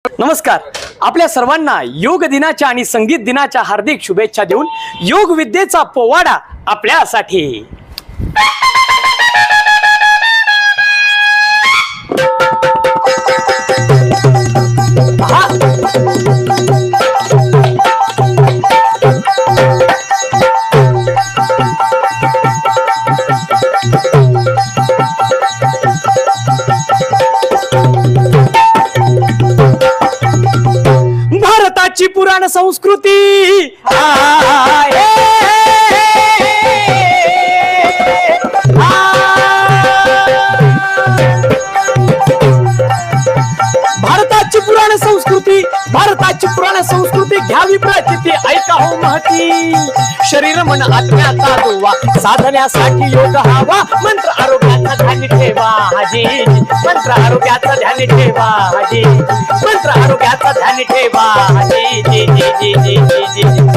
नमस्कार. आपल्या सर्वांना योग दिनाच्या आणि संगीत दिनाच्या हार्दिक शुभेच्छा देऊन योग विद्येचा पोवाडा आपल्यासाठी. भारताची पुराण संस्कृती भारताची पुराण संस्कृती घ्यावी प्राचिती ऐका हो महती. शरीर मन आत्म्याचा दुवा साधण्यासाठी योग हवा. मंत्र आरोग्याचा ध्यान ठेवा हाजी. मंत्र आरोग्याचा ध्यान ठेवा हाजी. मंत्र आरोग्याचा ध्यान ठेवा हाजी. जी जी जी जी जी जी.